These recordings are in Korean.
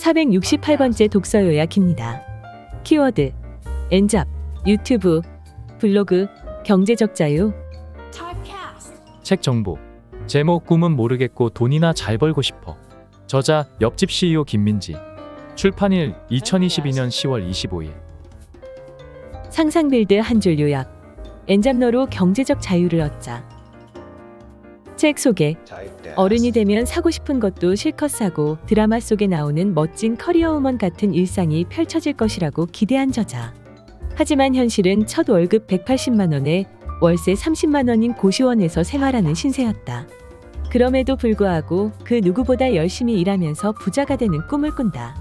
468번째 독서 요약입니다. 키워드, 엔잡, 유튜브, 블로그, 경제적 자유. 책 정보. 제목 꿈은 모르겠고 돈이나 잘 벌고 싶어. 저자 옆집 CEO 김민지. 출판일 2022년 10월 25일. 상상 빌드 한 줄 요약. 엔잡러로 경제적 자유를 얻자. 책 소개. 어른이 되면 사고 싶은 것도 실컷 사고 드라마 속에 나오는 멋진 커리어 우먼 같은 일상이 펼쳐질 것이라고 기대한 저자. 하지만 현실은 첫 월급 180만 원에 월세 30만 원인 고시원에서 생활하는 신세였다. 그럼에도 불구하고 그 누구보다 열심히 일하면서 부자가 되는 꿈을 꾼다.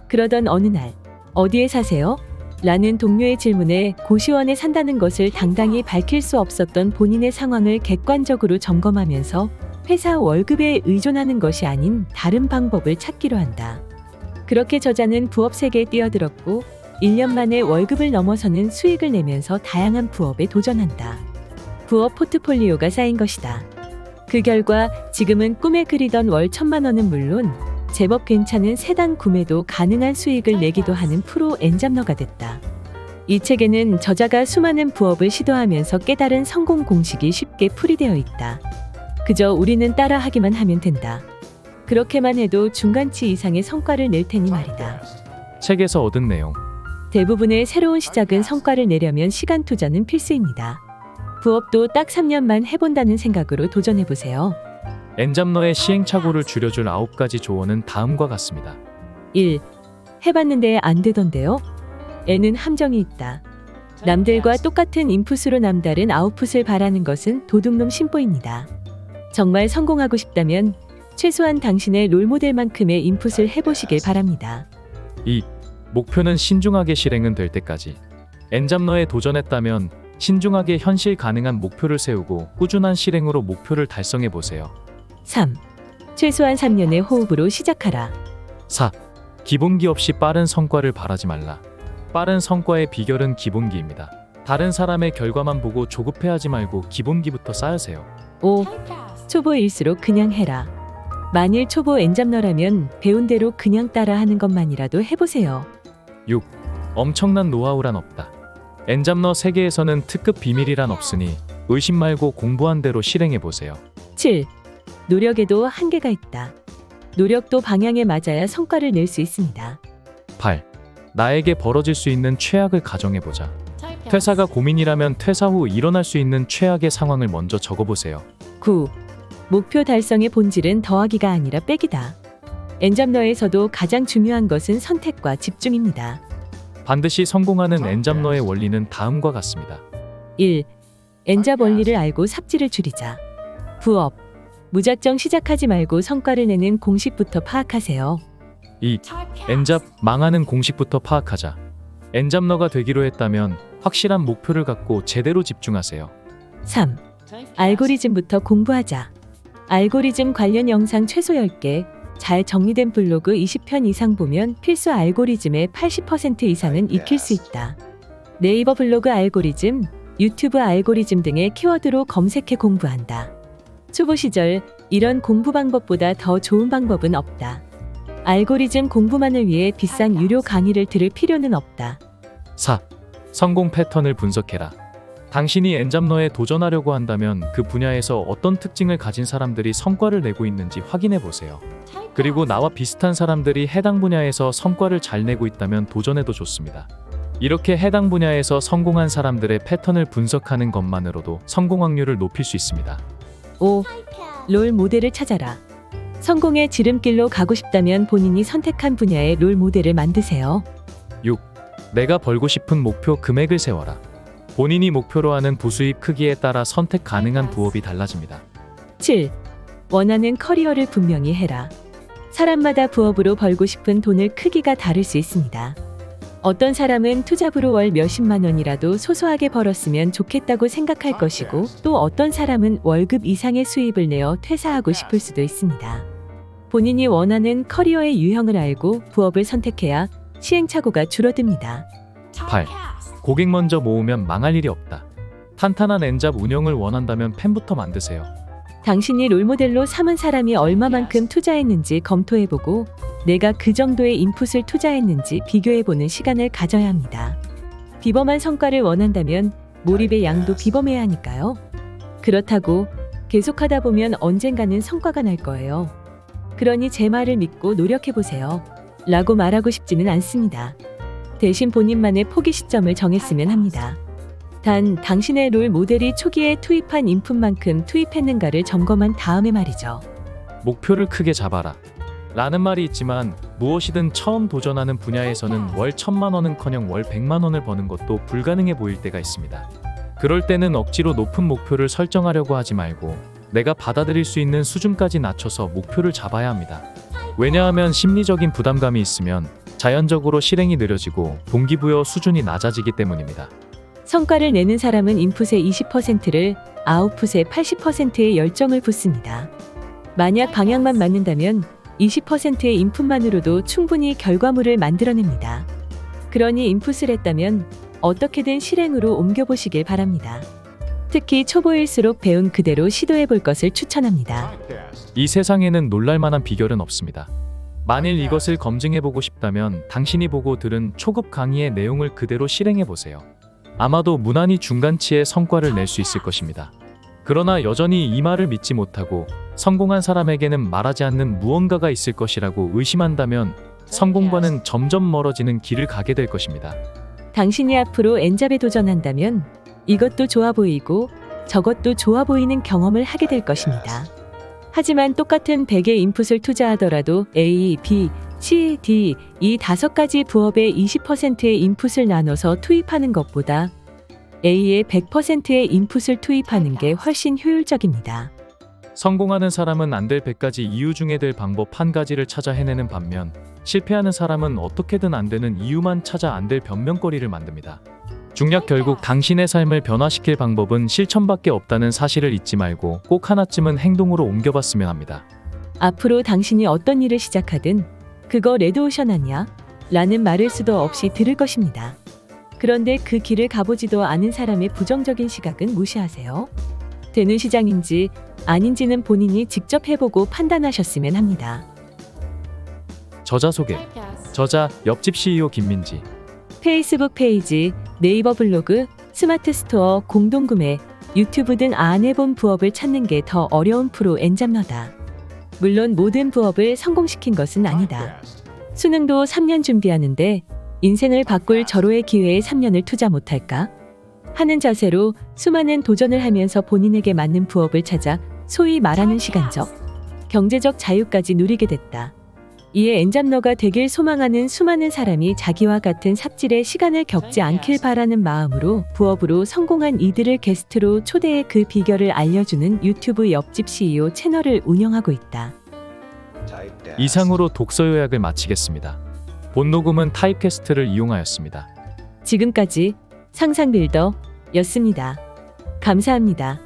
그러던 어느 날, 어디에 사세요? 라는 동료의 질문에 고시원에 산다는 것을 당당히 밝힐 수 없었던 본인의 상황을 객관적으로 점검하면서 회사 월급에 의존하는 것이 아닌 다른 방법을 찾기로 한다. 그렇게 저자는 부업 세계에 뛰어들었고 1년 만에 월급을 넘어서는 수익을 내면서 다양한 부업에 도전한다. 부업 포트폴리오가 쌓인 것이다. 그 결과 지금은 꿈에 그리던 월 1,000만 원은 물론 제법 괜찮은 세단 구매도 가능한 수익을 내기도 하는 프로 엔잡러가 됐다. 이 책에는 저자가 수많은 부업을 시도하면서 깨달은 성공 공식이 쉽게 풀이되어 있다. 그저 우리는 따라하기만 하면 된다. 그렇게만 해도 중간치 이상의 성과를 낼 테니 말이다. 책에서 얻은 내용. 대부분의 새로운 시작은 성과를 내려면 시간 투자는 필수입니다. 부업도 딱 3년만 해본다는 생각으로 도전해보세요. 엔잡러의 시행착오를 줄여줄 9가지 조언은 다음과 같습니다. 1. 해봤는데 안 되던데요? 애는 함정이 있다. 남들과 똑같은 인풋으로 남다른 아웃풋을 바라는 것은 도둑놈 심보입니다. 정말 성공하고 싶다면 최소한 당신의 롤모델만큼의 인풋을 해보시길 바랍니다. 2. 목표는 신중하게 실행은 될 때까지. 엔잡러에 도전했다면 신중하게 현실 가능한 목표를 세우고 꾸준한 실행으로 목표를 달성해 보세요. 3. 최소한 3년의 호흡으로 시작하라. 4. 기본기 없이 빠른 성과를 바라지 말라. 빠른 성과의 비결은 기본기입니다. 다른 사람의 결과만 보고 조급해하지 말고 기본기부터 쌓으세요. 5. 초보일수록 그냥 해라. 만일 초보 엔잡러라면 배운 대로 그냥 따라하는 것만이라도 해보세요. 6. 엄청난 노하우란 없다. 엔잡러 세계에서는 특급 비밀이란 없으니 의심 말고 공부한 대로 실행해 보세요. 7. 노력에도 한계가 있다. 노력도 방향에 맞아야 성과를 낼 수 있습니다. 8. 나에게 벌어질 수 있는 최악을 가정해 보자. 퇴사가 고민이라면 퇴사 후 일어날 수 있는 최악의 상황을 먼저 적어보세요. 9. 목표 달성의 본질은 더하기가 아니라 빼기다. 엔잡러에서도 가장 중요한 것은 선택과 집중입니다. 반드시 성공하는 엔잡러의 원리는 다음과 같습니다. 1. 엔잡 원리를 알고 삽질을 줄이자. 부업. 무작정 시작하지 말고 성과를 내는 공식부터 파악하세요. 2. 엔잡 망하는 공식부터 파악하자. 엔잡러가 되기로 했다면 확실한 목표를 갖고 제대로 집중하세요. 3. 알고리즘부터 공부하자. 알고리즘 관련 영상 최소 10개, 잘 정리된 블로그 20편 이상 보면 필수 알고리즘의 80% 이상은 익힐 수 있다. 네이버 블로그 알고리즘, 유튜브 알고리즘 등의 키워드로 검색해 공부한다. 초보 시절 이런 공부 방법보다 더 좋은 방법은 없다. 알고리즘 공부만을 위해 비싼 유료 강의를 들을 필요는 없다. 4. 성공 패턴을 분석해라. 당신이 엔잡러에 도전하려고 한다면 그 분야에서 어떤 특징을 가진 사람들이 성과를 내고 있는지 확인해 보세요. 그리고 나와 비슷한 사람들이 해당 분야에서 성과를 잘 내고 있다면 도전해도 좋습니다. 이렇게 해당 분야에서 성공한 사람들의 패턴을 분석하는 것만으로도 성공 확률을 높일 수 있습니다. 5. 롤 모델을 찾아라. 성공의 지름길로 가고 싶다면 본인이 선택한 분야의 롤 모델을 만드세요. 6. 내가 벌고 싶은 목표 금액을 세워라. 본인이 목표로 하는 부수입 크기에 따라 선택 가능한 부업이 달라집니다. 7. 원하는 커리어를 분명히 해라. 사람마다 부업으로 벌고 싶은 돈의 크기가 다를 수 있습니다. 어떤 사람은 투잡으로 월 몇십만 원이라도 소소하게 벌었으면 좋겠다고 생각할 것이고 또 어떤 사람은 월급 이상의 수입을 내어 퇴사하고 싶을 수도 있습니다. 본인이 원하는 커리어의 유형을 알고 부업을 선택해야 시행착오가 줄어듭니다. 8. 고객 먼저 모으면 망할 일이 없다. 탄탄한 엔잡 운영을 원한다면 팬부터 만드세요. 당신이 롤모델로 삼은 사람이 얼마만큼 투자했는지 검토해보고 내가 그 정도의 인풋을 투자했는지 비교해보는 시간을 가져야 합니다. 비범한 성과를 원한다면 몰입의 양도 비범해야 하니까요. 그렇다고 계속하다 보면 언젠가는 성과가 날 거예요. 그러니 제 말을 믿고 노력해보세요. 라고 말하고 싶지는 않습니다. 대신 본인만의 포기 시점을 정했으면 합니다. 단 당신의 롤 모델이 초기에 투입한 인풋만큼 투입했는가를 점검한 다음에 말이죠. 목표를 크게 잡아라. 라는 말이 있지만 무엇이든 처음 도전하는 분야에서는 월 1,000만 원은커녕 월 100만 원을 버는 것도 불가능해 보일 때가 있습니다. 그럴 때는 억지로 높은 목표를 설정하려고 하지 말고 내가 받아들일 수 있는 수준까지 낮춰서 목표를 잡아야 합니다. 왜냐하면 심리적인 부담감이 있으면 자연적으로 실행이 느려지고 동기부여 수준이 낮아지기 때문입니다. 성과를 내는 사람은 인풋의 20%를 아웃풋의 80%의 열정을 붓습니다. 만약 방향만 맞는다면 20%의 인풋만으로도 충분히 결과물을 만들어냅니다. 그러니 인풋을 했다면 어떻게든 실행으로 옮겨보시길 바랍니다. 특히 초보일수록 배운 그대로 시도해볼 것을 추천합니다. 이 세상에는 놀랄만한 비결은 없습니다. 만일 이것을 검증해보고 싶다면 당신이 보고 들은 초급 강의의 내용을 그대로 실행해보세요. 아마도 무난히 중간치의 성과를 낼 수 있을 것입니다. 그러나 여전히 이 말을 믿지 못하고 성공한 사람에게는 말하지 않는 무언가가 있을 것이라고 의심한다면 성공과는 점점 멀어지는 길을 가게 될 것입니다. 당신이 앞으로 엔잡에 도전한다면 이것도 좋아 보이고 저것도 좋아 보이는 경험을 하게 될 것입니다. 하지만 똑같은 100의 인풋을 투자하더라도 A, B, C, D 이 5가지 부업의 20%의 인풋을 나눠서 투입하는 것보다 A의 100%의 인풋을 투입하는 게 훨씬 효율적입니다. 성공하는 사람은 안 될 100가지 이유 중에 될 방법 한 가지를 찾아 해내는 반면 실패하는 사람은 어떻게든 안 되는 이유만 찾아 안 될 변명거리를 만듭니다. 중략 결국 당신의 삶을 변화시킬 방법은 실천밖에 없다는 사실을 잊지 말고 꼭 하나쯤은 행동으로 옮겨봤으면 합니다. 앞으로 당신이 어떤 일을 시작하든 그거 레드오션 아니야? 라는 말을 수도 없이 들을 것입니다. 그런데 그 길을 가보지도 않은 사람의 부정적인 시각은 무시하세요. 되는 시장인지 아닌지는 본인이 직접 해보고 판단하셨으면 합니다. 저자 소개. 저자 옆집 CEO 김민지. 페이스북 페이지, 네이버 블로그, 스마트 스토어, 공동구매, 유튜브 등 안 해본 부업을 찾는 게 더 어려운 프로 엔잡러다. 물론 모든 부업을 성공시킨 것은 아니다. 수능도 3년 준비하는데 인생을 바꿀 절호의 기회에 3년을 투자 못할까? 하는 자세로 수많은 도전을 하면서 본인에게 맞는 부업을 찾아 소위 말하는 시간적, 경제적 자유까지 누리게 됐다. 이에 엔잡러가 되길 소망하는 수많은 사람이 자기와 같은 삽질의 시간을 겪지 않길 바라는 마음으로 부업으로 성공한 이들을 게스트로 초대해 그 비결을 알려주는 유튜브 옆집 CEO 채널을 운영하고 있다. 이상으로 독서 요약을 마치겠습니다. 본 녹음은 타입캐스트를 이용하였습니다. 지금까지 상상빌더였습니다. 감사합니다.